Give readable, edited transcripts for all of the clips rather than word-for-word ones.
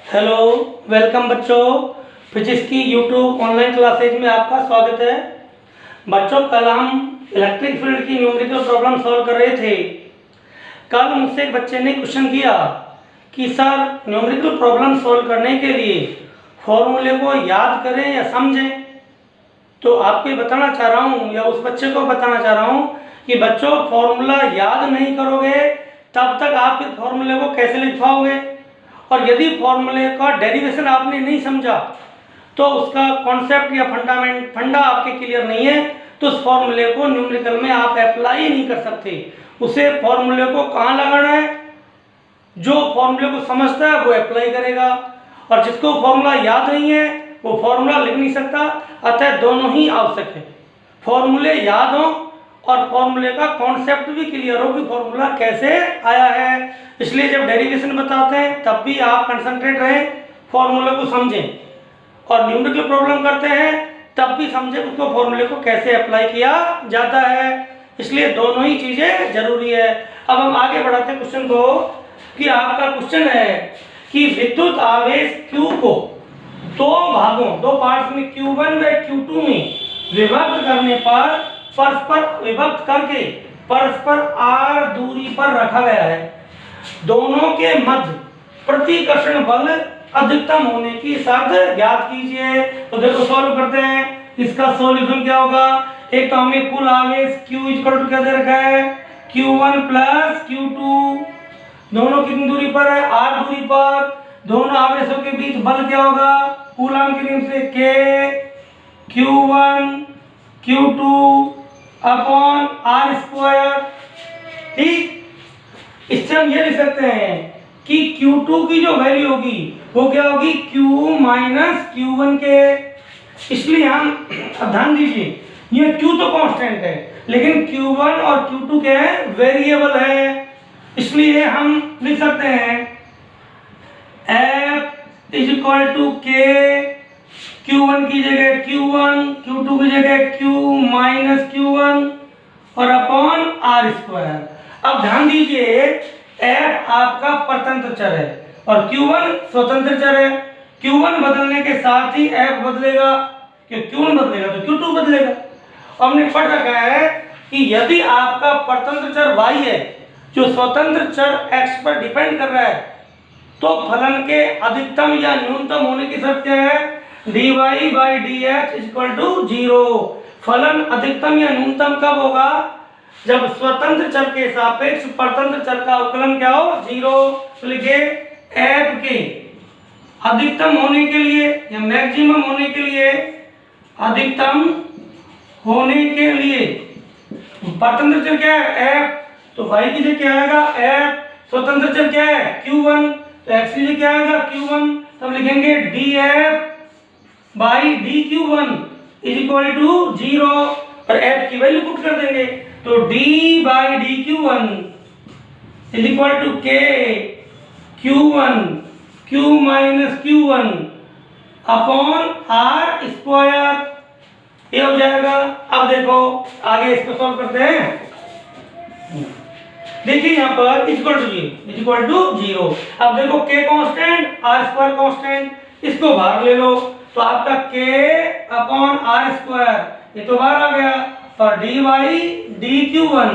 Hello, welcome बच्चों। Physics की YouTube online classes में आपका स्वागत है। बच्चों, कल हम इलेक्ट्रिक फील्ड की न्यूमेरिकल प्रॉब्लम सॉल्व कर रहे थे। कल मुझसे एक बच्चे ने क्वेश्चन किया कि सर, न्यूमेरिकल प्रॉब्लम सॉल्व करने के लिए फॉर्मूले को याद करें या समझें। तो आपको बताना चाह रहा हूँ या उस बच्चे को बताना चाह रहा हूँ कि बच्चों, फॉर्मूला याद नहीं करोगे तब तक आप इस फॉर्मूले को कैसे लिख पाओगे। और यदि फॉर्मूले का डेरिवेशन आपने नहीं समझा तो उसका कॉन्सेप्ट या फंडा आपके क्लियर नहीं है, तो उस फॉर्मूले को न्यूमेरिकल में आप अप्लाई नहीं कर सकते। उसे फॉर्मूले को कहाँ लगाना है? जो फॉर्मूले को समझता है वो अप्लाई करेगा, और जिसको फॉर्मूला याद नहीं है वो फॉर्मूला लिख नहीं सकता। अतः दोनों ही आवश्यक है, फॉर्मूले याद हो और फॉर्मूले का कॉन्सेप्ट भी क्लियर हो कि फॉर्मूला कैसे आया है। इसलिए जब डेरिवेशन बताते हैं तब भी आप कंसंट्रेट रहें, फॉर्मूले को समझें, और न्यूमेरिकल प्रॉब्लम करते हैं तब भी समझें उसको फॉर्मूले को कैसे अप्लाई किया जाता है। इसलिए दोनों ही चीज़ें जरूरी है। अब हम आगे बढ़ाते हैं क्वेश्चन को, कि आपका क्वेश्चन है कि विद्युत आवेश Q को दो पार्ट्स में Q1 व Q2 में विभक्त करने पर परस्पर विभक्त करके परस्पर r दूरी पर रखा गया है। दोनों के मध्य प्रतिकर्षण बल अधिकतम होने की शर्त ज्ञात कीजिए। तो देखो सॉल्व करते हैं। इसका सॉल्यूशन क्या होगा? एक तो हमें कुल आवेश Q इक्वल टू क्या दे रखा है? Q1 plus Q2। दोनों कितनी दूरी पर है? r दूरी पर। दोनों आवेशों के बीच बल क्या होगा? कूलम के नियम से K Q1 Q2 upon r square. ठीक, इससे हम ये लिख सकते हैं कि Q2 की जो वैल्यू होगी वो क्या होगी? Q माइनस Q1 के। इसलिए हम ध्यान दीजिए, ये Q तो कांस्टेंट है लेकिन Q1 और Q2 क्या है? वेरिएबल है। इसलिए हम लिख सकते हैं F is equal to K, Q1 की जगह Q1, Q2 की जगह Q माइनस Q1 और अपॉन r स्क्वायर। अब ध्यान दीजिए, F आपका परतंत्र चर है और Q1 स्वतंत्र चर है। Q1 बदलने के साथ ही F बदलेगा, क्योंकि Q1 बदलेगा तो Q2 बदलेगा। हमने पढ़ रखा है कि यदि आपका परतंत्र चर y है जो स्वतंत्र चर x पर डिपेंड कर रहा है, तो फलन के अधिकतम या न्यूनतम होने की शर्त क्या है? dy by dx equal to 0। फलन अधिकतम या न्यूनतम कब होगा? जब स्वतंत्र चर के सापेक्ष परतंत्र चर का अवकलन क्या हो? 0। तो लिखिए f के अधिकतम होने के लिए या मैक्सिमम होने के लिए, अधिकतम होने के लिए परतंत्र चर क्या है? f। तो y की जगह क्या आएगा? f। स्वतंत्र चर क्या है? Q1। तो x की जगह क्या आएगा? Q1। तब लिखेंगे df by dQ1 is equal to 0 और f की वैल्यू पुट कर देंगे। तो d by dQ1 is equal to K Q1 Q minus Q1 upon r square. ये हो जाएगा। अब देखो आगे इसको सॉल्व करते हैं। देखिए यहाँ पर इक्वल टू 0। अब देखो K constant, r square constant, इसको बाहर ले लो तो आपका K अपॉन r स्क्वायर ये तो बाहर आ गया, और dy dQ1,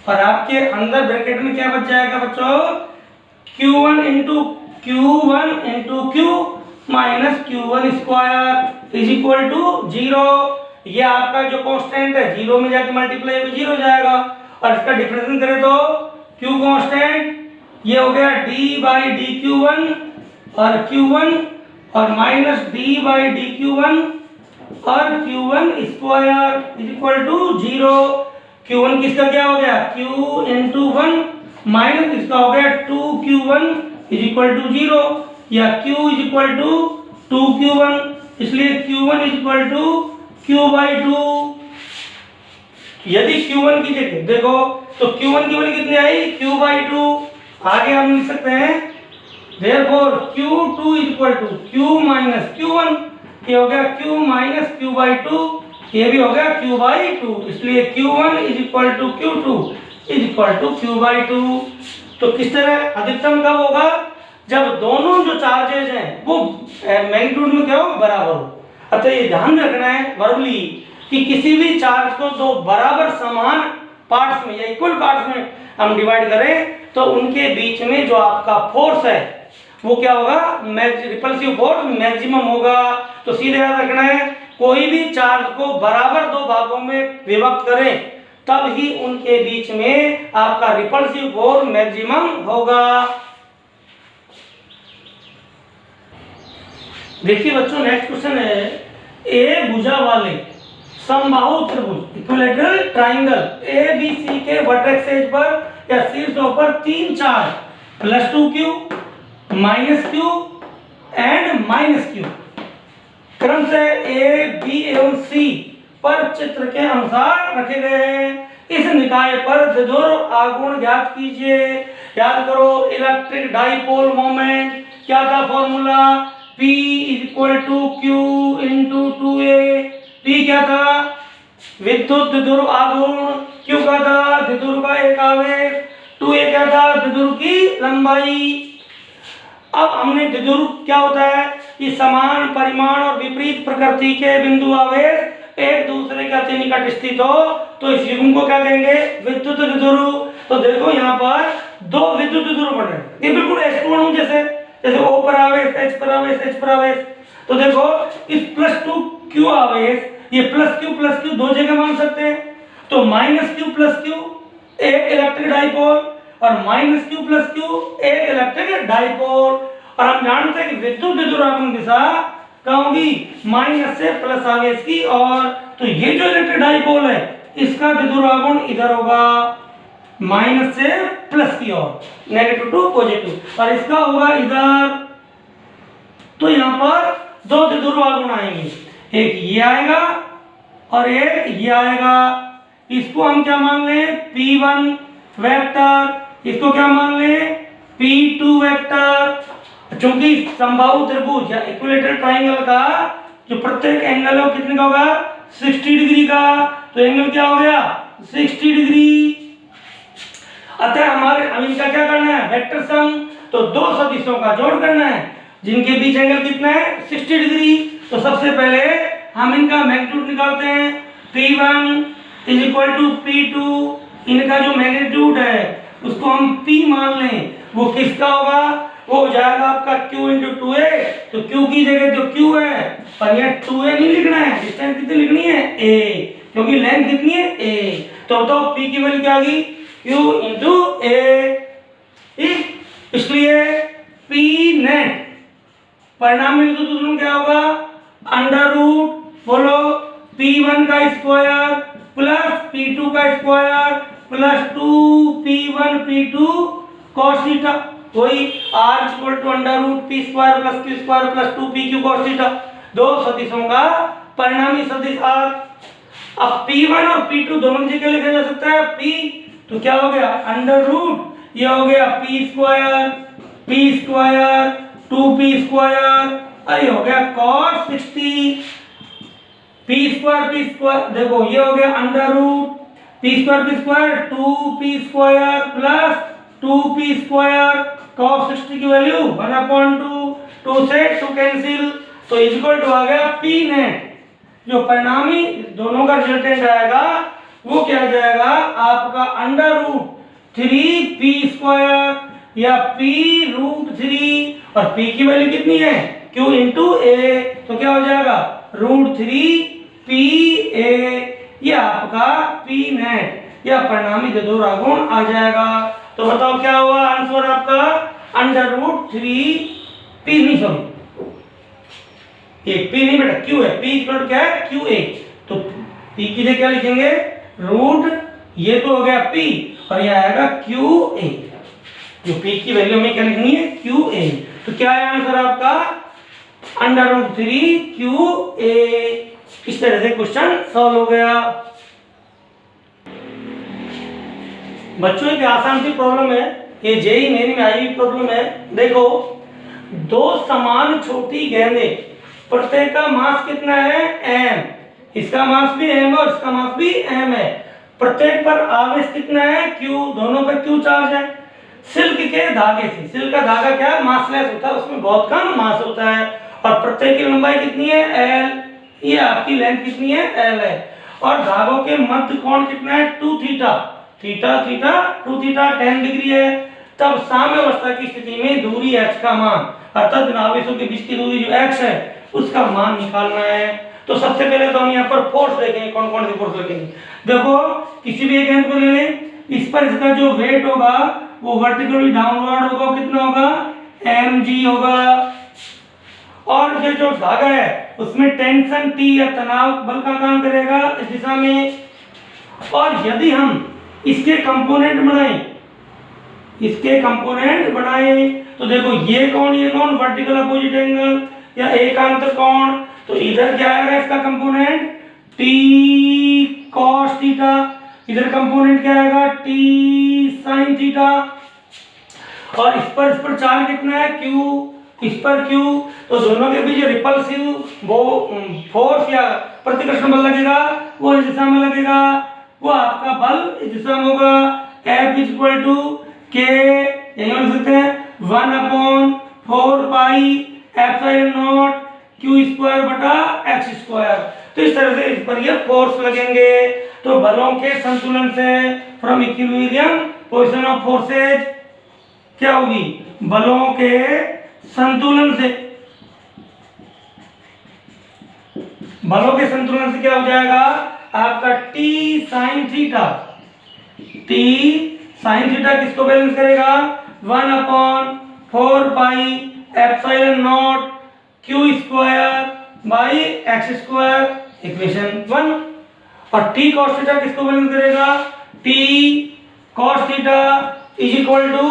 और आपके अंदर ब्रैकेट में क्या बच जाएगा बच्चों? Q1 into Q minus Q1 square is equal to 0। ये आपका जो कांस्टेंट है 0 में जाके मल्टीप्लाई होकर 0 हो जाएगा, और इसका डिफरेंशिएट करें तो Q कांस्टेंट ये हो गया d बाई dQ1 और Q1 और माइनस d बाई dQ1 और Q1 square is equal to 0। Q1 किसका क्या हो गया? Q इंटू 1 माइनस इसका हो गया 2Q1 इज इक्वल टू 0, या Q is equal to 2Q1। इसलिए Q1 is equal to Q by 2। यदि Q1 की जगह देखो तो Q1 की वैल्यू कितनी आई? Q by 2। आगे हम लिख सकते हैं therefore Q2 is equal to Q minus Q1। ये हो गया Q माइनस Q बाई 2, ये भी हो गया Q बाई 2। इसलिए Q1 is equal to Q2 is equal to Q by 2। तो किस तरह अधिकतम कब होगा? जब दोनों जो चार्जेज हैं वो मैग्नीट्यूड में क्या हो, बराबर हो। अतः ये ध्यान रखना है वर्बली कि किसी भी चार्ज को दो बराबर समान पार्ट्स में या इक्वल पार्ट्स में हम डिवाइड करें तो उनके बीच में जो आपका फोर्स है वो क्या होगा, रिपल्सिव फोर्स मैक्सिमम होगा। तो सीधे याद रखना है, कोई भी चार्ज को बराबर दो भागों में विभक्त करें तब ही उनके बीच में आपका रिपल्सिव फोर्स मैक्सिमम होगा। देखिए बच्चों, नेक्स्ट क्वेश्चन है, ए भुजा वाले समबाहु त्रिभुज equilateral triangle A B C के वर्टेक्स एज पर या शीर्षों पर 3 charge +2q -q and -q क्रम से ए बी एवं सी पर चित्र के अनुसार रखे गए हैं। इस निकाय पर द्विध्रुव आघूर्ण ज्ञात कीजिए। याद करो, इलेक्ट्रिक डाइपोल मोमेंट क्या था formula, P = Q × 2a। P क्या था, विद्युत द्विध्रुव आघूर्ण, Q क्या था, द्विध्रुव का एक आवेश, 2a क्या था, द्विध्रुव की लंबाई। अब हमने द्विध्रुव क्या होता है, ये समान परिमाण और विपरीत प्रकृति के बिंदु आवेश एक दूसरे के अति निकट स्थित हो तो इस युग्म को क्या कहेंगे, विद्युत द्विध्रुव। तो देखो यहाँ पर दो विद्युत द्विध्रुव बन रहे हैं, ये बिल्कुल H2 अणु जैसे O पर आवेश, H पर आवेश, H पर आवेश। तो देखो इस +2q आवेश, ये +q दो जगह मान सकते हैं। तो -q एक इलेक्ट्रिक डाइपोल और -q एक इलेक्ट्रिक डाइपोल। और हम जानते हैं कि विद्युत द्विध्रुवात्मक दिशा क्या होगी, माइनस से प्लस आवेश की। और तो ये जो इलेक्ट्रिक डाइपोल है इसका द्विध्रुवागुण इधर होगा, माइनस से प्लस की ओर, नेगेटिव टू पॉजिटिव, और इसका होगा इधर। तो यहाँ पर दो द्विध्रुवागुण आएंगे, एक ये आएगा और एक ये आएगा। इसको हम क्या मान लें, P1 वेक्टर, इसको क्या मान लें, P2 वेक्टर। चूंकि समबाहु त्रिभुज या इक्विलैटरल ट्रायंगल का जो प्रत्येक एंगल है वो कितने का होगा, 60 डिग्री का। तो एंगल क्या हो गया, 60 डिग्री। अतः हमारे हम इनका क्या करना है, वेक्टर सम। तो दो सदिशों का जोड़ करना है जिनके बीच एंगल कितना है, 60 डिग्री। तो सबसे पहले हम इनका मैग्नीट्यूड निकालते हैं, P1 = P2। इनका जो मैग्नीट्यूड है उसको हम P मान लें, वो किसका होगा, वो हो जाएगा आपका Q × 2a। तो Q की जगह जो Q है पर यहाँ 2a नहीं लिखना है, डिस्टेंस कितनी लिखनी है, a, क्योंकि लेंथ कितनी है, a। तो बताओ P की वैल्यू क्या आ गई, Q × a। इसलिए P नेट परिणामी विद्युत द्विध्रुव क्या होगा, √ बोलो P1 का स्क्वायर प्लस P2 का square plus 2P1 P2 cos theta. वही R = √P² + Q² + 2PQ cos theta, दो सदिशों का परिणामी सदिश R। अब P1 और P2 दोनों की जगह लिखा जा सकता है P, तो क्या हो गया, √ ये हो गया P² 2P², अरे हो गया cos 60। P² देखो ये हो गया √ P² 2P² plus 2P² cos 60 की वैल्यू 1/2, 2 से 2 कैंसिल, तो इक्वल टू आ गया P नेट। जो परिणामी दोनों का रिजल्टेंट आएगा वो क्या आ जाएगा आपका √3P² या P√3, और P की वैल्यू कितनी है, Q × a। तो क्या हो जाएगा √3PA। ये आपका P नेट या परिणामी द्विध्रुवागुण आ जाएगा। तो बताओ क्या हुआ आंसर आपका, √3P नहीं, सॉरी ये P नहीं बेटा, Q है, P = क्या है, QA। तो P की जगह क्या लिखेंगे, ये तो हो गया P और ये आएगा QA। जो P की वैल्यू में क्या लिखनी है, QA। तो क्या है आंसर आपका, √3QA। इस तरह से क्वेश्चन सॉल्व हो गया। बच्चों एक आसान सी प्रॉब्लम है, ये जेईई मेन में आई हुई प्रॉब्लम है। देखो दो समान छोटी गेंदें, प्रत्येक का मास कितना है, m, इसका मास भी m और इसका मास भी m है। प्रत्येक पर आवेश कितना है, q, दोनों पर q चार्ज है। सिल्क के धागे से। सिल्क का धागा क्या है, मासलेस होता है, उसमें बहुत कम मास होता है और प्रत्येक की लंबाई कितनी है, एल, ये आपकी लेंथ कितनी है, एल है। और धागों के मध्य कोण कितना है, 2 theta, theta theta 2 theta 10 degree है। तब साम्यावस्था की स्थिति में दूरी x का मान, अर्थात इन आवेशों के बीच की दूरी जो x है उसका मान निकालना है। तो सबसे पहले तो हम यहाँ पर फोर्स देखेंगे, कौन कौन सी फोर्स लगेंगे। देखो किसी भी एक एंड को ले लें, इस पर इसका जो वेट होगा वो वर्टिकली डाउनवर्ड होगा, कितना होगा, mg होगा। और ये जो धागा है उसमें टेंशन T या तनाव बल का काम करेगा इस दिशा में। और यदि हम इसके कंपोनेंट बनाएं, इसके कंपोनेंट बनाएं तो देखो ये कौन वर्टिकल अपोजिट एंगल या एकांतर कोण, तो इधर क्या आएगा इसका कंपोनेंट T cos थीटा, इधर कंपोनेंट क्या आएगा T sin थीटा। और इस पर चार्ज कितना है Q, इस पर Q, तो दोनों के बीच रिपल्सिव वो फोर्स या प्रतिकर्षण बल लगेगा वो इस दिशा में लगेगा, वो आपका बल इस दिशा में होगा। F इक्वल टू K, यही लिख सकते हैं 1/4 pi epsilon not Q square बटा x स्क्वायर। तो इस तरह से इस पर ये फोर्स लगेंगे। तो बलों के संतुलन से, from equilibrium position of forces, क्या होगी, बलों के संतुलन से, बलों के संतुलन से क्या हो जाएगा आपका T sin theta. T sin theta किसको बैलेंस करेगा, 1/4 pi epsilon not Q square by x square, equation 1। और T cos थीटा किसको बैलेंस करेगा, T cos theta is equal to,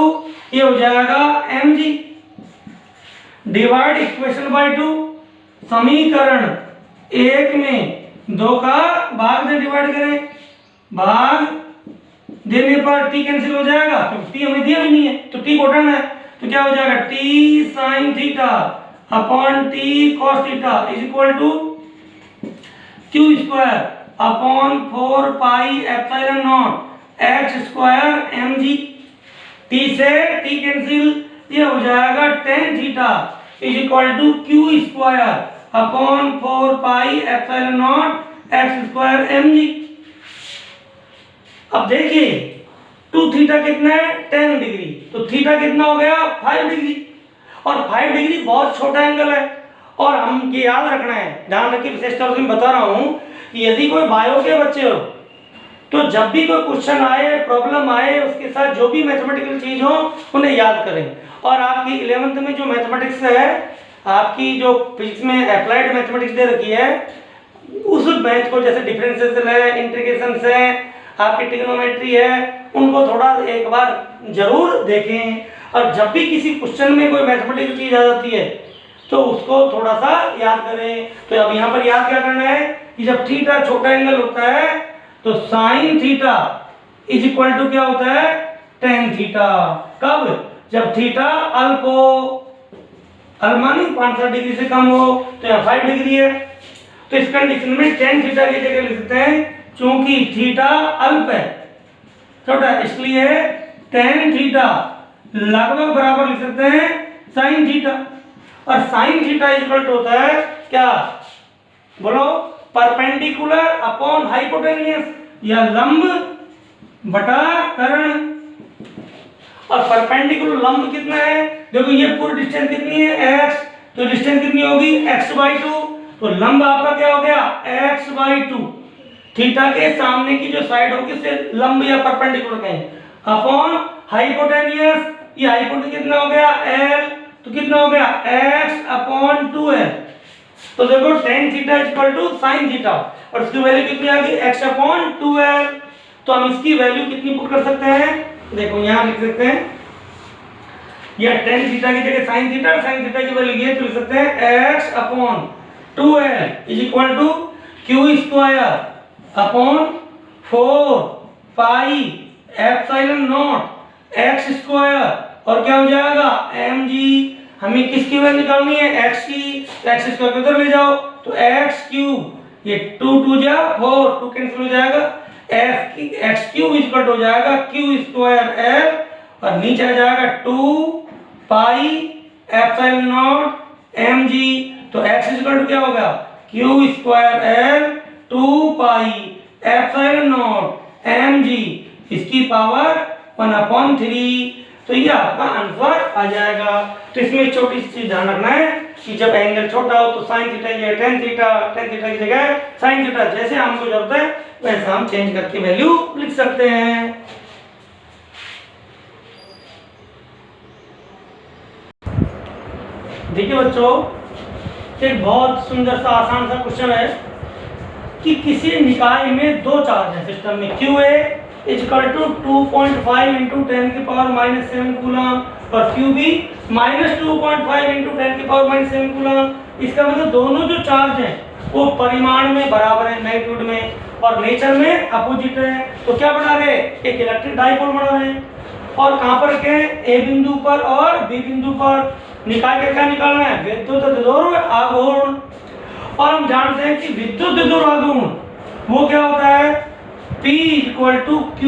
ये हो जाएगा mg, डिवाइड इक्वेशन बाय 2। समीकरण 1 में 2 का भाग से डिवाइड करें, भाग देने पर t कैंसिल हो जाएगा, तो t हमें दिया भी नहीं है तो t को हटाना है, तो क्या हो जाएगा t sin theta upon t cos theta is equal to q square upon 4 pi epsilon not x square mg। t से t कैंसिल, ये हो जाएगा tan theta is equal to q square upon 4 pi epsilon not x square mg। अब देखिए 2 theta कितना है, 10 degree, तो theta कितना हो गया 5 डिग्री, और 5 डिग्री बहुत छोटा एंगल है। और हम ये याद रखना है, ध्यान रखिए, विशेष तौर से मैं बता रहा हूं कि यदि कोई बायो के बच्चे हो तो जब भी कोई क्वेश्चन आए, प्रॉब्लम आए, उसके साथ जो भी मैथमेटिकल चीज हो उन्हें याद करें। और आपकी 11th में जो मैथमेटिक्स है, आपकी जो फिजिक्स में अप्लाइड मैथमेटिक्स दे रखी है, उस मैथ को जैसे डिफरेंशियल है, इंटीग्रेशन है, आपकी ट्रिग्नोमेट्री है, उनको थोड़ा एक बार जरूर देखें। और जब भी किसी क्वेश्चन में कोई मैथमेटिकल चीज आ जाती है तो उसको थोड़ा सा याद करें। तो अब यहाँ पर याद क्या करना है कि जब थीटा छोटा एंगल होता है तो sine theta is equal to क्या होता है, टेन थीटा। कब, जब थीटा अल्प हो, मानी 560 डिग्री से कम हो, तो यहाँ 5 डिग्री है। तो इस कंडीशन में टेन थीटा की जगह लिख सकते हैं, चूंकि थीटा अल्प है, छोटा, इसलिए टेन थीटा लगभग बराबर लिख सकते हैं साइन थीटा। और साइन थीटा इक्वल टू होता है क्या, बोलो, परपेंडिकुलर अपॉन हाइपोटेन्यूस, या लंब बटा कर्ण। और परपेंडिकुलर लंब कितना है, देखो ये पूरी डिस्टेंस कितनी है x, तो डिस्टेंस कितनी होगी x/2, तो लंब आपका क्या हो गया x/2। थीटा के सामने की जो साइड होगी उसे लंब या परपेंडिकुलर कहें, अपॉन हाइपोटेन्यूस, ये हाइपोटेन्यूस कितना हो गया l, तो कितना हो गया x/2l। तो देखो tan theta equal to sin theta, और इसकी वैल्यू कितनी आ गई x/2l। तो हम इसकी वैल्यू कितनी पुट कर सकते हैं, देखो यहां लिख सकते हैं, या tan थीटा की जगह sin थीटा, और sin थीटा की वैल्यू ये तो लिख सकते हैं x/2l is equal to q square upon 4 pi epsilon not x square, और क्या हो जाएगा mg। हमें किसकी वैल्यू निकालनी है, x की, x स्क्वायर को इधर ले जाओ, तो x क्यूब, ये 2 2 जा 4, 2 कैंसिल हो जाएगा, x क्यूब इक्वल हो जाएगा q स्क्वायर l, और नीचे आ जाएगा 2 पाई एप्सिलॉन नॉट mg। तो x इक्वल टू क्या होगा q square l 2 pi epsilon not mg इसकी पावर 1/3। तो ये आपका आंसर आ जाएगा। तो इसमें छोटी सी चीज ध्यान रखना है कि जब एंगल छोटा हो तो साइन थीटा या टेन थीटा की जगह साइन थीटा जैसे हमको जरूरत है वैसा हम चेंज करके वैल्यू लिख सकते हैं। देखिए बच्चों, एक बहुत सुंदर सा आसान सा क्वेश्चन है कि किसी निकाय में दो चार्ज है सिस्टम में, QA इक्वल टू 2.5 इंटू 10 की पावर -7 कूलम और QB -2.5 इंटू 10 की पावर -7 कूलम। इसका मतलब दोनों जो चार्ज हैं वो परिमाण में बराबर है, मैग्नीट्यूड में, और नेचर में अपोजिट है। तो क्या बना रहे, एक इलेक्ट्रिक डाइपोल बना रहे हैं। और कहां पर के, ए बिंदु पर और बी बिंदु पर। निकाय का क्या निकालना है, विद्युत द्विध्रुव आघूर्ण। और हम जानते हैं कि विद्युत द्विध्रुव आघूर्ण वो क्या होता है, P equal to Q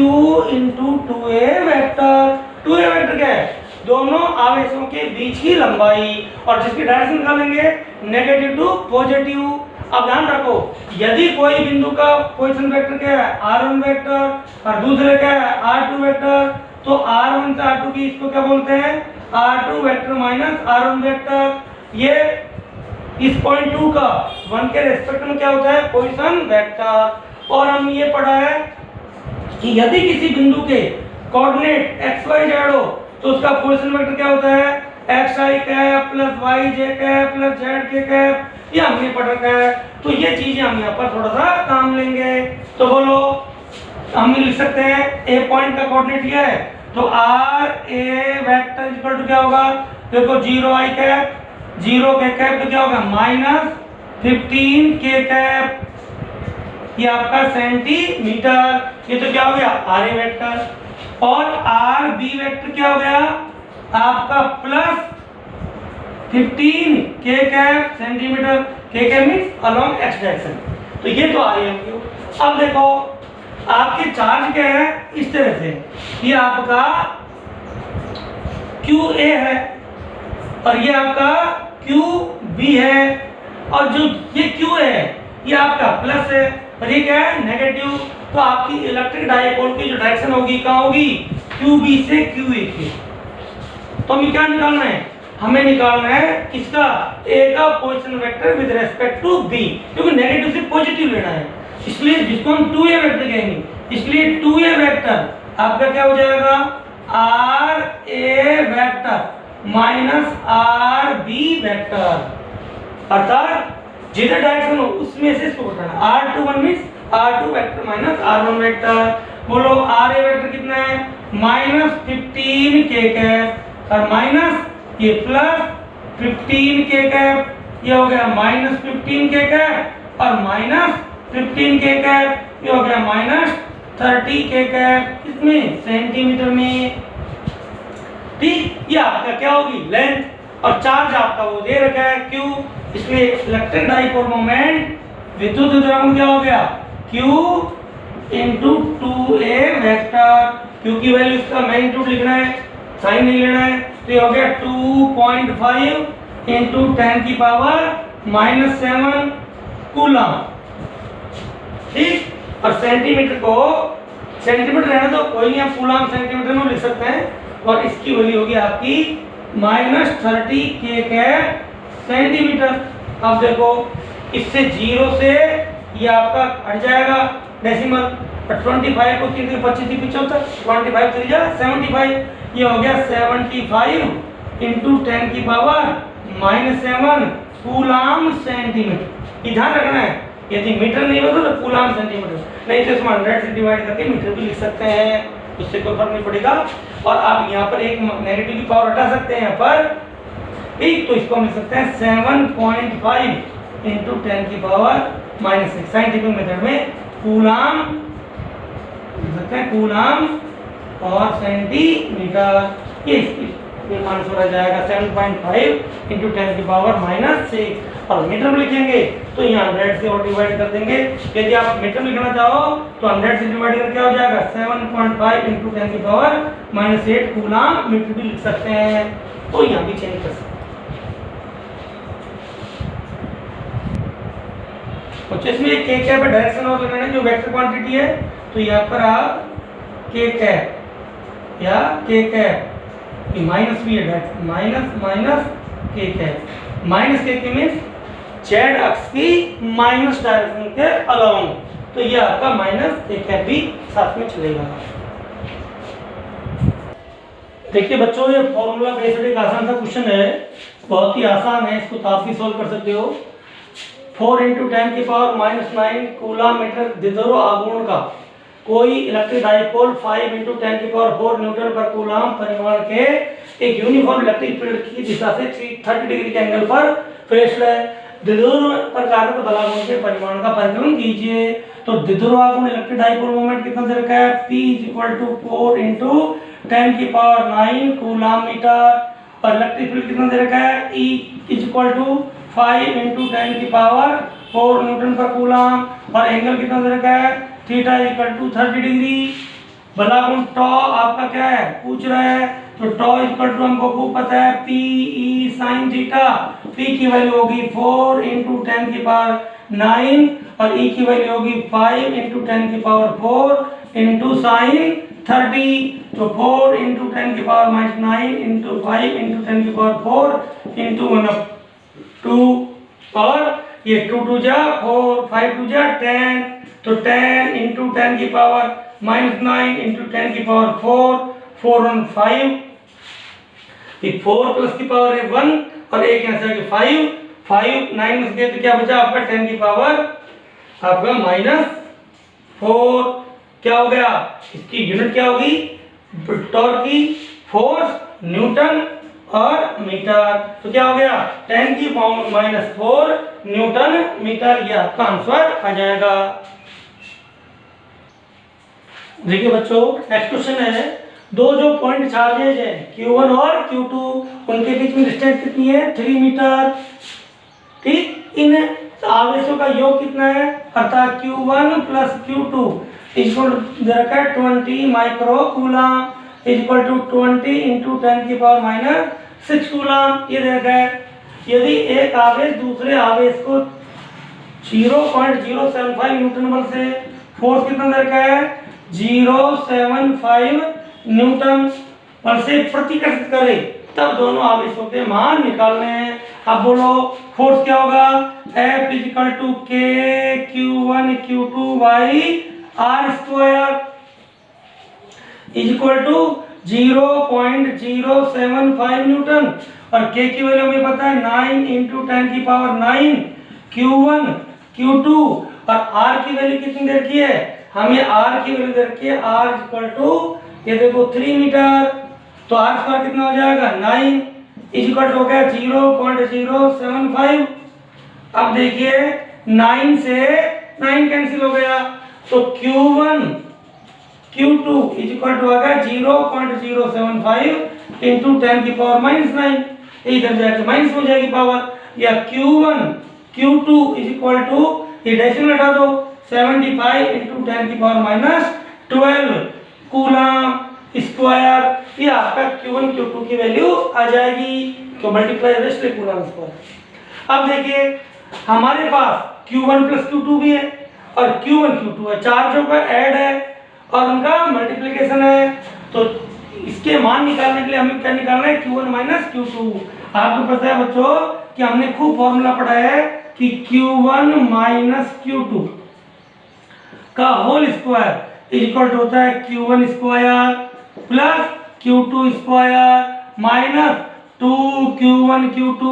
into 2A vector. 2A vector क्या है, दोनों आवेशों के बीच की लंबाई, और जिसकी डायरेक्शन निकालेंगे नेगेटिव टू पॉजिटिव। अब ध्यान रखो, यदि कोई बिंदु का पोजीशन वेक्टर क्या है r1 वेक्टर और दूसरे क्या है r2 वेक्टर, तो r1 से r2 की इसको क्या बोलते हैं, r2 vector minus r1 vector. ये इस पॉइंट 2 का 1 के रेस्पेक्ट में क्या होता है, पोजीशन वेक्टर। और हम ये पढ़ा है कि यदि किसी बिंदु के कोऑर्डिनेट x y z हो तो उसका पोजीशन वेक्टर क्या होता है, xi cap plus yj cap plus zk cap. ये हमने पढ़ रखा है। तो ये चीजें हम यहाँ पर थोड़ा सा काम लेंगे। तो बोलो, हम लिख सकते हैं ए पॉइंट का कोऑर्डिनेट ये है, तो r a vector equal to क्या होगा, देखो 0i कैप 0 के कैप तो क्या होगा -15 k कैप, ये आपका सेंटीमीटर। ये तो क्या हो गया आर ए वेक्टर। और आर बी वेक्टर क्या हो गया आपका plus 15 k cap centimetre, k cap means along x direction. तो ये तो आ रही है। अब देखो आपके चार्ज क्या है, इस तरह से ये आपका QA है और ये आपका QB है, और जो ये QA है ये आपका प्लस है और ये क्या है नेगेटिव। तो आपकी इलेक्ट्रिक डाइपोल की जो डायरेक्शन होगी कहाँ होगी, QB से QA की। तो हमें क्या निकालना है, हमें निकालना है किसका, A का position vector with respect to B, क्योंकि नेगेटिव से पॉजिटिव लेना है, इसलिए जिसको हम 2A वेक्टर कहेंगे। इसलिए 2A वेक्टर आपका क्या हो जाएगा, RA vector minus RB vector, अर्थात जिधर डायरेक्शन हो उसमें से इसको उठाना। R21 means R2 vector minus R1 vector. बोलो RA वेक्टर कितना है, -15 k कैप और माइनस ये प्लस 15 k कैप, ये हो गया -15 k कैप और -15 k कैप, ये हो गया -30 k कैप, इसमें सेंटीमीटर में। ठीक, ये आपका क्या होगी लेंथ, और चार्ज आपका वो दे रखा है Q, इसलिए इलेक्ट्रिक डाइपोल मोमेंट विद्युत द्रव्यमान क्या हो गया Q into 2A vector. Q की वैल्यू इसका मैग्नीट्यूड लिखना है, साइन नहीं लेना है। तो ये हो गया 2.5 इंटू 10 की पावर -7 कूलम। ठीक, और सेंटीमीटर को सेंटीमीटर रहना तो कोई नहीं, आप कूलम सेंटीमीटर में लिख सकते हैं, और इसकी वैल्यू होगी आपकी -30 k कैप सेंटीमीटर। अब देखो इससे 0 से ये आपका हट जाएगा डेसिमल, और 25 को 3 से 25 75, 25 3 जा 75, ये हो गया 75 इंटू 10 की पावर -7 कूलम सेंटीमीटर। ये ध्यान रखना है, यदि मीटर नहीं होता तो कूलम सेंटीमीटर, नहीं तो इसमें 100 से डिवाइड करके मीटर भी लिख सकते हैं, उससे कोई फर्क नहीं पड़ेगा। और आप यहाँ पर एक नेगेटिव की पावर हटा सकते हैं यहाँ पर, ठीक, तो इसको हम लिख सकते हैं 7.5 इंटू 10 की पावर -6। साइंटिफिक मेथड में कूलम लिख सकते हैं, कूलम और सेंटीमीटर, ये ये आंसर आ जाएगा 7.5 इंटू 10 की पावर -6। और मीटर में लिखेंगे तो यहाँ 100 से और डिवाइड कर देंगे। यदि आप मीटर में लिखना चाहो तो 100 से डिवाइड करके क्या हो जाएगा 7.5 इंटू 10 की पावर -8 कूलम मीटर भी लिख सकते हैं। तो यहाँ भी चेंज कर सकते हैं। और इसमें एक के कैप है, डायरेक्शन और लगाना है जो वेक्टर क्वांटिटी है। तो यहाँ पर आप के कैप या के कैप माइनस भी है, माइनस के कैप, माइनस के मीन्स जेड अक्ष की माइनस डायरेक्शन के अलावा। तो ये आपका माइनस के कैप भी साथ में चलेगा। देखिए बच्चों, ये फॉर्मूला बेस्ड एक आसान सा क्वेश्चन है, बहुत ही आसान है, इसको तो आप भी सॉल्व कर सकते हो। 4 इंटू 10 की पावर -9 कूलम मीटर द्विध्रुव आघूर्ण का कोई इलेक्ट्रिक डाइपोल 5 इंटू 10 की पावर 4 न्यूटन पर कूलम परिमाण के एक यूनिफॉर्म इलेक्ट्रिक फील्ड की दिशा से 30 डिग्री के एंगल पर प्रेषित है। द्विध्रुव पर कार्यरत बलागुण के परिमाण का परिकलन कीजिए। तो द्विध्रुवाघूर्ण इलेक्ट्रिक डाइपोल मोमेंट कितना दे रखा है, P = 4 इंटू 10 की पावर 9 कूलम मीटर। और इलेक्ट्रिक फील्ड कितना दे रखा है, E = 5 इंटू 10 की पावर 4 न्यूटन पर कूलम। और एंगल कितना दे रखा है, थीटा = 30 डिग्री। बलागुण टॉ आपका क्या है पूछ रहा है, तो टॉ = हमको खूब पता है P E sin theta. P की वैल्यू होगी 4 इंटू 10 की पावर 9 और E की वैल्यू होगी 5 इंटू 10 की पावर 4 इंटू साइन 30। तो 4 इंटू 10 की पावर -9 इंटू 5 इंटू 10 की पावर 4 इंटू 2 और ये 2 2 जा 4 5 2 जा 10। तो 10 इंटू 10 की पावर -9 इंटू 10 की पावर 4 1 5। ये 4 प्लस की पावर है 1 और एक यहाँ से आगे 5 9 में से तो क्या बचा आपका 10 की पावर आपका -4। क्या हो गया, इसकी यूनिट क्या होगी, टॉर्क की फोर्स न्यूटन और मीटर। तो क्या हो गया 10 की पावर -4 न्यूटन मीटर, ये आपका आंसर आ जाएगा। देखिए बच्चों, नेक्स्ट क्वेश्चन है, दो जो पॉइंट चार्जेज है Q1 और Q2 उनके बीच में डिस्टेंस कितनी है 3 मीटर। ठीक, इन आवेशों का योग कितना है, अर्थात Q1 प्लस Q2 इक्वल दे रखा है 20 micro coulomb equal to 20 into 10 की पावर -6 कूलम, ये दे रखा है। यदि एक आवेश दूसरे आवेश को 0.075 न्यूटन बल से फोर्स कितना दे रखा है 0.75 न्यूटन बल से प्रतिकर्षित करे, तब दोनों आवेशों के मान निकालने हैं। अब बोलो फोर्स क्या होगा, F = K Q1 Q2 by R² = 0.075 Newton. और K की वैल्यू हमें पता है 9 इंटू 10 की पावर 9 Q1 Q2 और R की वैल्यू कितनी दे रखी है, हमें R की वैल्यू दे रखी है R = ये देखो 3 मीटर। तो R² कितना हो जाएगा 9 इक्वल हो गया 0.075। अब देखिए 9 से 9 कैंसिल हो गया, तो Q1 Q2 इक्वल टू आ गया 0.075 इंटू 10 की पावर -9, इधर जाके माइनस हो जाएगी पावर, या Q1 Q2 इक्वल टू ये डेसिमल हटा दो 75 इंटू 10 की पावर -12 कूलम स्क्वायर। ये आपका Q1 Q2 की वैल्यू आ जाएगी, तो मल्टीप्लाई रेस्ट कूलम स्क्वायर। अब देखिए हमारे पास Q1 प्लस Q2 भी है और Q1 Q2 है, चार्जों का ऐड है और उनका मल्टीप्लिकेशन है। तो इसके मान निकालने के लिए हमें क्या निकालना है Q1 माइनस Q2। आपको पता है बच्चों कि हमने खूब फॉर्मूला पढ़ा है कि Q1 माइनस Q2 का होल स्क्वायर इक्वल होता है Q1 square plus Q2 square minus 2Q1 Q2।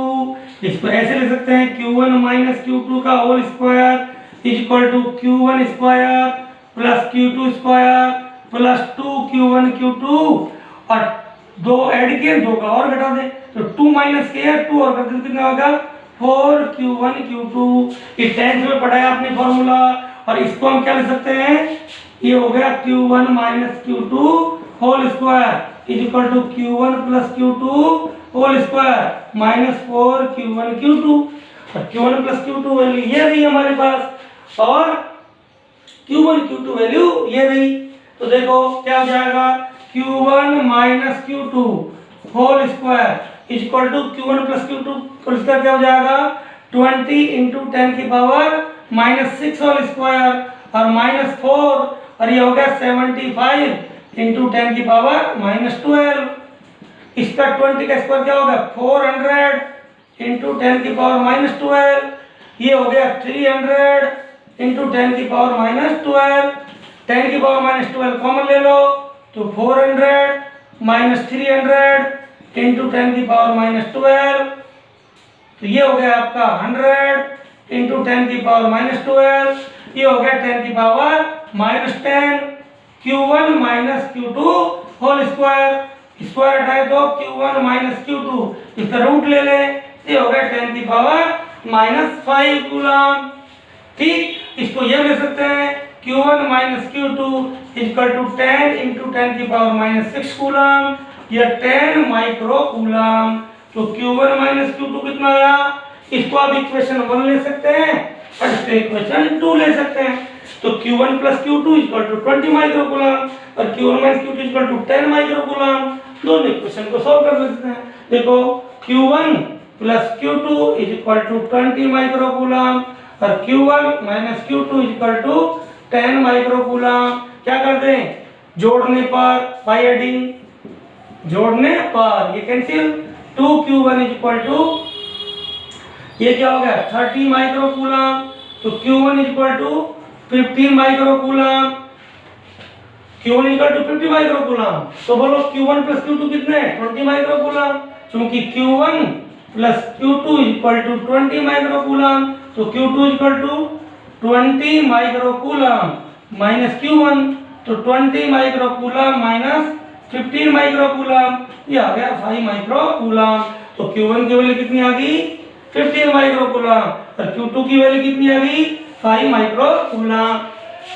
इसको ऐसे लिख सकते हैं Q1 माइनस Q2 का whole square equal to Q1 square plus Q2 square plus 2Q1 Q2 और दो ऐड किए, दो का और घटा दें तो 2 माइनस के 2 और कर दें कितना होगा 4Q1 Q2। ये 10th में पढ़ा है आपने फॉर्मूला, और इसको हम क्या लिख सकते हैं, ये हो गया Q1 minus Q2 whole square is equal to Q1 plus Q2 whole square minus 4 Q1 Q2। और Q1 प्लस Q2 वैल्यू ये रही हमारे पास और Q1 Q2 वैल्यू ये रही। तो देखो क्या हो जाएगा, Q1 minus Q2 whole square is equal to Q1 plus Q2 whole square क्या हो जाएगा, 20 इंटू 10 की पावर माइनस 6 होल स्क्वायर और माइनस 4 और ये हो गया 75 इंटू 10 की पावर माइनस 12। इसका 20 का स्क्वायर क्या होगा, 400 इंटू 10 की पावर माइनस 12। ये हो गया 300 इंटू 10 की पावर माइनस 12। 10 की पावर माइनस 12 कॉमन ले लो तो 400 माइनस 300 इंटू 10 की पावर माइनस 12। तो ये हो गया आपका 100 इंटू 10 की पावर माइनस 12। ये हो गया 10 की power minus 10। Q1 minus Q2 whole square, square हटाए तो Q1 माइनस Q2 इसका रूट ले ले, ये हो गया 10 की पावर माइनस 5 कूलम। ठीक, इसको ये ले सकते हैं Q1 minus Q2 equal to 10 into 10 की पावर माइनस 6 कूलम या 10 माइक्रो कूलम। तो Q1 माइनस Q2 कितना आया, इसको आप इक्वेशन 1 ले सकते हैं और इसको इक्वेशन 2 ले सकते हैं। तो Q1 plus Q2 equal to 20 micro coulomb और Q1 minus Q2 equal to 10 micro coulomb. दोनों इक्वेशन को सॉल्व कर सकते हैं। देखो Q1 plus Q2 is equal to 20 micro coulomb और Q1 minus Q2 is equal to 10 micro coulomb. क्या करते हैं, जोड़ने पर, बाय एडिंग, जोड़ने पर ये cancel, 2Q1 is equal to ये क्या हो गया 30 माइक्रो कूलम। तो Q1 is equal to 15 micro coulomb, Q1 equal to 50 micro coulomb. तो बोलो Q1 प्लस Q2 कितने, 20 माइक्रो कूलम। क्योंकि Q1 plus Q2 equal to 20 micro coulomb, तो Q2 equal to 20 micro coulomb minus Q1, तो 20 micro coulomb minus 15 micro coulomb, ये आ गया 5 micro coulomb. तो Q1 की वैल्यू कितनी आ गई, 15 माइक्रो कूलम और Q2 की वैल्यू कितनी आ गई, 5 माइक्रो कूलम।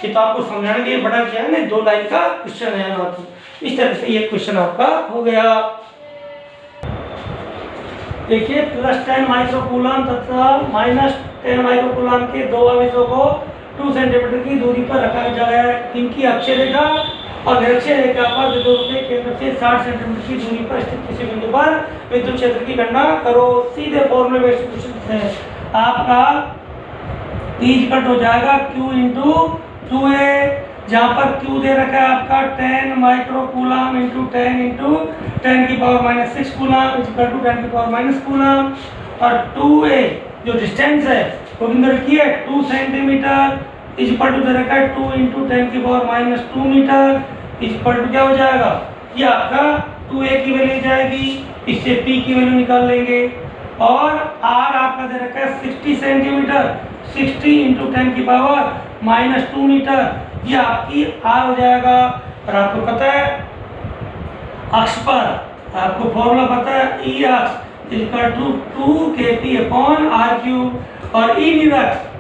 ये तो आपको समझाने के लिए बड़ा क्या है ना, 2 लाइन का क्वेश्चन है ना। इस तरह से ये क्वेश्चन आपका हो गया। देखिए प्लस 10 माइक्रो कूलम तथा माइनस 10 माइक्रो कूलम के दो आवेशों को 2 सेंटीमीटर की दूरी पर रखा गया है। इनकी अक्षीय रेखा और निरक्षीय रेखा पर विद्युत के केंद्र से 60 सेंटीमीटर की दूरी पर स्थित किसी बिंदु पर विद्युत क्षेत्र की गणना करो। सीधे फॉर्मूले बेस्ड क्वेश्चन है। आपका P इक्वल हो जाएगा Q इंटू 2A, जहाँ पर Q दे रखा है आपका 10 माइक्रो कूलम इंटू 10 इंटू 10 की power minus 6 coulomb equal to 10 की पावर माइनस कूलम। और 2A जो डिस्टेंस है वो किधर की है 2 सेंटीमीटर इक्वल टू दे रखा है 2 इंटू 10 की power minus 2 metre equal to क्या हो जाएगा, ये आपका 2A की वैल्यू जाएगी, इससे P की वैल्यू निकाल लेंगे। और R आपका दे रखा है 60 सेंटीमीटर, 60 इंटू 10 की पावर माइनस 2 मीटर, ये आपकी R हो जाएगा। और आपको पता है अक्ष पर आपको फॉर्मूला पता है E अक्ष equal to 2kp upon r³ और E निरक्ष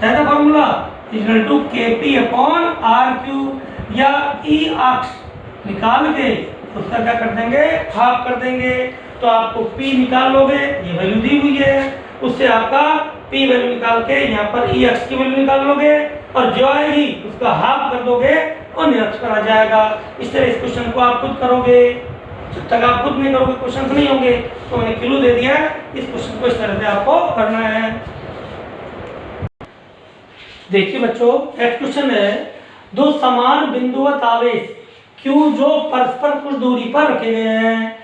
क्या था formula equal to kp upon r³ या E अक्ष निकाल के उसका क्या कर देंगे, हाफ कर देंगे। तो आपको P निकाल लोगे, ये वैल्यू दी हुई है, उससे आपका P वैल्यू निकाल के यहाँ पर E अक्ष की वैल्यू निकाल लोगे और जो आएगी उसका हाफ कर दोगे और निरक्ष पर आ जाएगा। इस तरह इस क्वेश्चन को आप खुद करोगे, जब तक आप खुद नहीं करोगे क्वेश्चन नहीं होंगे। तो मैंने क्लू दे दिया, इस क्वेश्चन को इस तरह से आपको करना है। देखिए बच्चों एक क्वेश्चन है, दो समान बिंदुवत आवेश Q जो परस्पर कुछ दूरी पर रखे गए हैं,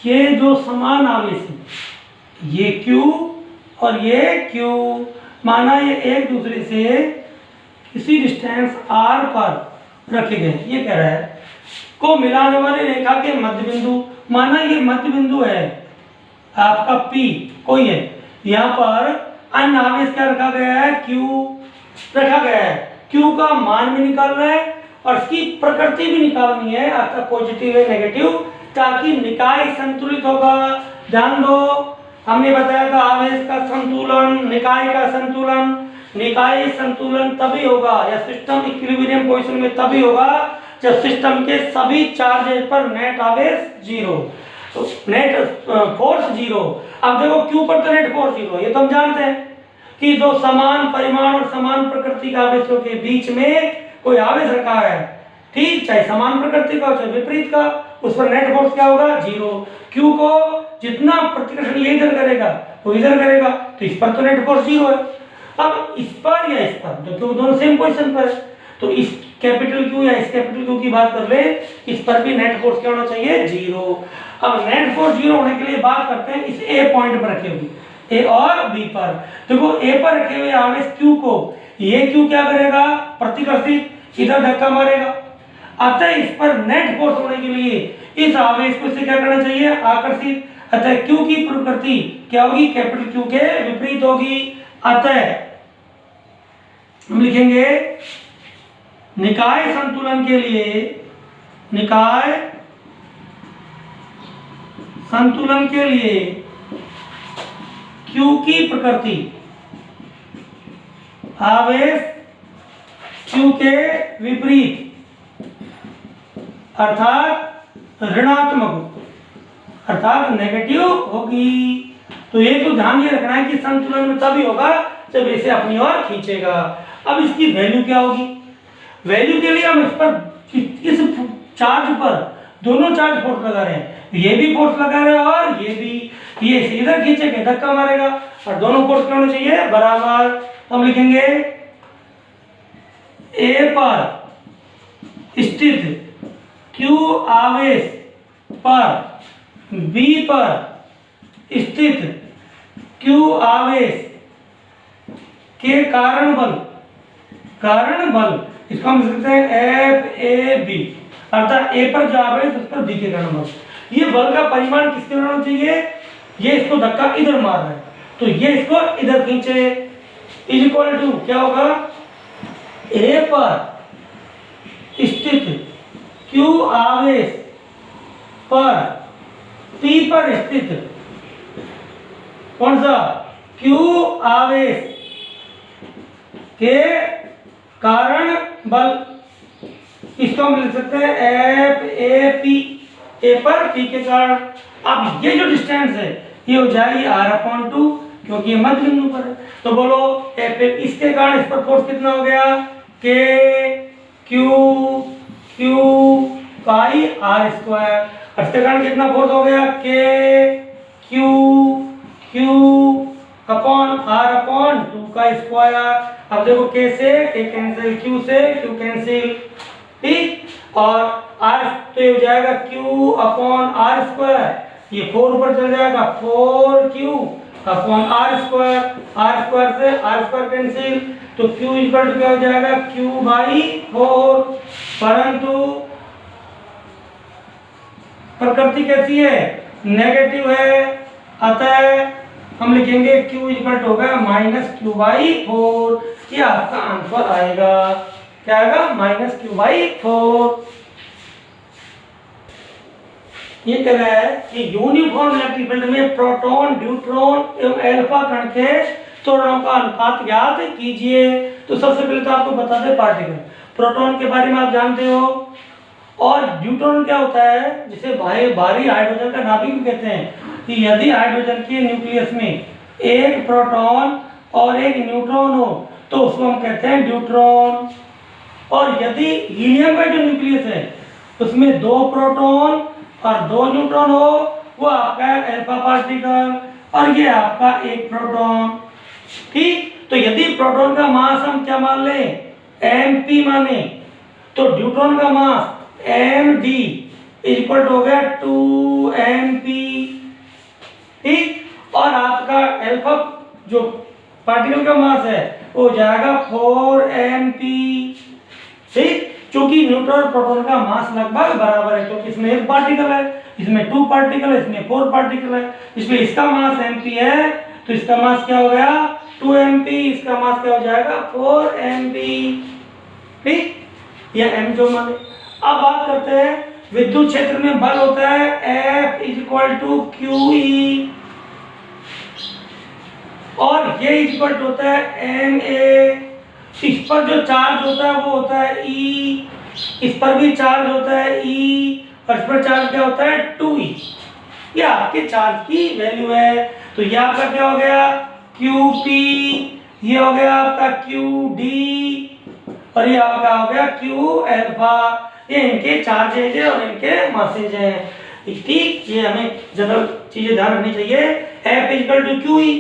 ये जो समान आवेश है ये Q और ये Q, माना ये एक दूसरे से किसी डिस्टेंस R पर रखे गए, ये कह रहा है को मिलाने वाली रेखा के मध्य बिंदु, माना ये मध्य बिंदु है आपका P कोई है, यहाँ पर अन्य आवेश क्या रखा गया है Q रखा गया है। Q का मान भी निकाल रहा है और इसकी प्रकृति भी निकालनी है, अर्थात पॉजिटिव है नेगेटिव, ताकि निकाय संतुलित होगा। ध्यान दो हमने बताया था आवेश का संतुलन, निकाय का संतुलन, निकाय संतुलन तभी होगा या सिस्टम इक्विलिब्रियम पोजीशन में तभी होगा जब सिस्टम के सभी चार्जेस पर नेट आवेश जीरो, तो नेट फोर्स जीरो। अब देखो Q पर तो नेट फोर्स जीरो, ये तो हम जानते हैं कि जो समान परिमाण और समान प्रकृति के आवेशों के बीच में कोई आवेश रखा है, ठीक, चाहे समान प्रकृति का चाहे विपरीत का, उस पर नेट फोर्स क्या होगा, जीरो। Q को जितना प्रतिकर्षण ये इधर करेगा वो इधर करेगा, तो इस पर तो नेट फोर्स जीरो है। अब इस पर या इस पर, जो क्योंकि दोनों सेम पोजीशन पर है, तो इस कैपिटल Q या इस कैपिटल Q की बात कर ले, इस पर भी नेट फोर्स क्या होना चाहिए, जीरो। अब नेट फोर्स जीरो होने के लिए बात करते हैं इस A पॉइंट पर रखे हुए, A और B पर। देखो A पर रखे हुए आवेश Q को ये Q क्या करेगा, प्रतिकर्षित, इधर धक्का मारेगा। अतः इस पर नेट फोर्स होने के लिए इस आवेश को इससे क्या करना चाहिए, आकर्षित। अतः Q की प्रकृति क्या होगी, कैपिटल Q के विपरीत होगी। अतः हम लिखेंगे निकाय संतुलन के लिए, निकाय संतुलन के लिए Q की प्रकृति आवेश Q के विपरीत अर्थात ऋणात्मक, अर्थात नेगेटिव होगी। तो ये तो ध्यान ये रखना है कि संतुलन में तभी होगा जब इसे अपनी ओर खींचेगा। अब इसकी वैल्यू क्या होगी, वैल्यू के लिए हम इस पर इस चार्ज पर दोनों चार्ज फोर्स लगा रहे हैं, ये भी फोर्स लगा रहे हैं और ये भी, ये इधर खींचेगा धक्का मारेगा, और दोनों फोर्स क्या होने चाहिए, बराबर। हम लिखेंगे A पर स्थित Q आवेश पर B पर स्थित Q आवेश के कारण बल, इसको हम लिखते हैं FAB, अर्थात A पर जो आवेश उस पर B के कारण बल। ये बल का परिमाण किसके कारण होना चाहिए, ये इसको धक्का इधर मार रहा है तो ये इसको इधर खींचे, इज इक्वल टू क्या होगा, A पर स्थित Q आवेश पर P पर स्थित कौन सा, Q आवेश के कारण बल, इसको हम लिख सकते हैं FAP, A पर P के कारण। अब ये जो डिस्टेंस है ये हो जाएगी R/2, क्योंकि ये मध्य बिंदु पर है। तो बोलो इसके कारण इस पर फोर्स कितना हो गया, K Q पाई R², इसके कारण कितना फोर्स हो गया, K Q अपॉन R/2 का स्क्वायर। अब देखो K से K कैंसिल, Q से Q कैंसिल, ठीक, और R तो ये हो जाएगा Q अपॉन R², ये 4 ऊपर चल जाएगा, 4Q अपॉन R² से R² कैंसिल, तो Q इक्वल टू क्या हो जाएगा, Q/4। परंतु प्रकृति कैसी है, नेगेटिव है, अतः हम लिखेंगे Q इक्वल टू होगा -Q/4। ये आपका आंसर आएगा, क्या आएगा, -Q/4। ये कह रहा है कि यूनिफॉर्म इलेक्ट्रिक फील्ड में प्रोटॉन, न्यूट्रॉन एवं अल्फा कण के त्वरणों का अनुपात ज्ञात कीजिए। तो सबसे पहले तो आपको बता दें पार्टिकल, प्रोटॉन के बारे में आप जानते हो, और न्यूट्रॉन क्या होता है, जिसे भारी हाइड्रोजन का नाभिक भी कहते हैं। कि यदि हाइड्रोजन के न्यूक्लियस में एक प्रोटॉन और एक न्यूट्रॉन हो तो उसको हम कहते हैं न्यूट्रॉन। और यदि हीलियम का जो न्यूक्लियस है उसमें 2 प्रोटॉन और 2 न्यूट्रॉन हो, वो आपका अल्फा पार्टिकल, और ये आपका एक प्रोटॉन, ठीक। तो यदि प्रोटॉन का मास हम क्या मान लें, mp माने, तो न्यूट्रॉन का मास md इक्वल हो गया 2mp, ठीक। और आपका अल्फा जो पार्टिकल का मास है वो हो जाएगा 4mp, ठीक। क्योंकि न्यूट्रॉन और प्रोटॉन का मास लगभग बराबर है, क्योंकि इसमें एक पार्टिकल है, इसमें 2 पार्टिकल है, इसमें 4 पार्टिकल है, इसलिए इसका मास mp है, तो इसका मास क्या हो गया 2mp, इसका मास क्या हो जाएगा 4mp, ठीक। या m जो माने। अब बात करते हैं विद्युत क्षेत्र में बल होता है F = QE, और ये इक्वल होता है ma। इस पर जो चार्ज होता है वो होता है E, इस पर भी चार्ज होता है E, और इस पर चार्ज क्या होता है 2E। ये आपके चार्ज की वैल्यू है। तो ये आपका क्या हो गया QP, ये हो गया आपका QD, और ये आपका हो गया Q अल्फा। ये इनके चार्जेज है और इनके मासेज हैं। ठीक, ये हमें जनरल चीजें ध्यान रखनी चाहिए। F इक्वल टू QE,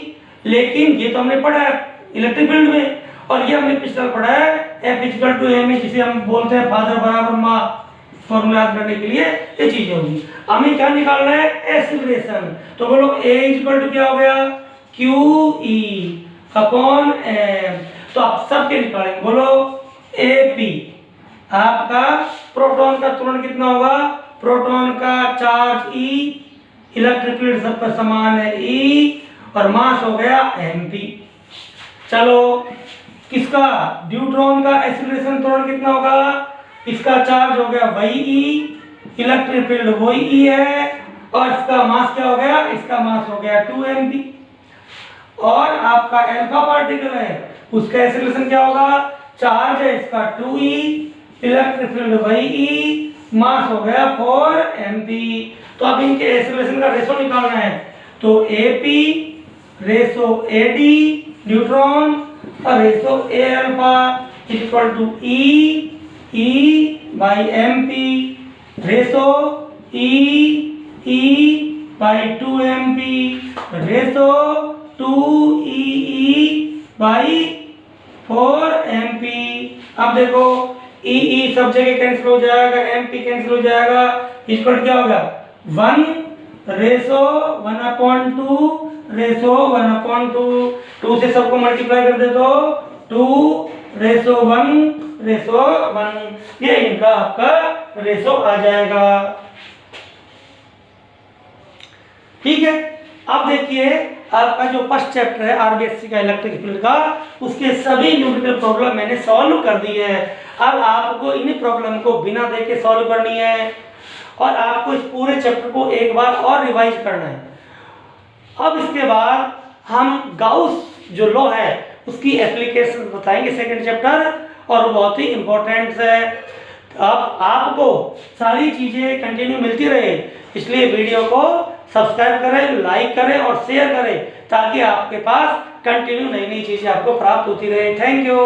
लेकिन ये तो हमने पढ़ा है इलेक्ट्रिक फील्ड में, और ये हमने पिछले पढ़ा है F इक्वल टू M, जिसे हम बोलते हैं फादर बराबर माँ, फॉर्मूला याद करने के लिए ये चीजें होंगी। हमें क्या निकालना है एक्सीलरेशन। तो बोलो A इक्वल टू क्या हो गया QE अपॉन M। तो आप सबके निकालेंगे, बोलो AP आपका प्रोटॉन का त्वरण कितना होगा, प्रोटॉन का चार्ज E, इलेक्ट्रिक फील्ड सब पर समान है E, और मास हो गया mp। चलो किसका ड्यूट्रॉन का एक्सीलरेशन त्वरण कितना होगा, इसका चार्ज हो गया वही E, इलेक्ट्रिक फील्ड वही E है, और इसका मास क्या हो गया, इसका मास हो गया 2mp। और आपका अल्फा पार्टिकल है, उसका एक्सीलरेशन क्या होगा, चार्ज है इसका 2e, इलेक्ट्रिक फील्ड वही E, मास हो गया 4mp। तो अब इनके एक्सीलरेशन का रेशो निकालना है। तो AP रेशो AD न्यूट्रॉन और ratio A alpha equal to E by MP, ratio E by 2mp, ratio 2E by 4mp। अब देखो E सब जगह कैंसिल हो जाएगा, MP कैंसिल हो जाएगा, इक्वल क्या होगा 1 रेशो 1/2 रेशो 1/2, 2 से सबको मल्टीप्लाई कर दे तो 2 रेशो 1 रेशो 1, ये इनका आपका रेशो आ जाएगा। ठीक है, अब देखिए आपका जो फर्स्ट चैप्टर है आरबीएससी का इलेक्ट्रिक फील्ड का, उसके सभी न्यूमेरिकल प्रॉब्लम मैंने सॉल्व कर दी है। अब आपको इन प्रॉब्लम को बिना देखे सॉल्व करनी है, और आपको इस पूरे चैप्टर को एक बार और रिवाइज करना है। अब इसके बाद हम गाउस जो लॉ है उसकी एप्लीकेशन बताएंगे सेकंड चैप्टर, और बहुत ही इंपॉर्टेंट है। अब आपको सारी चीजें कंटिन्यू मिलती रहे, इसलिए वीडियो को सब्सक्राइब करें, लाइक करें और शेयर करें, ताकि आपके पास कंटिन्यू नई नई चीजें आपको प्राप्त होती रहे। Thank you.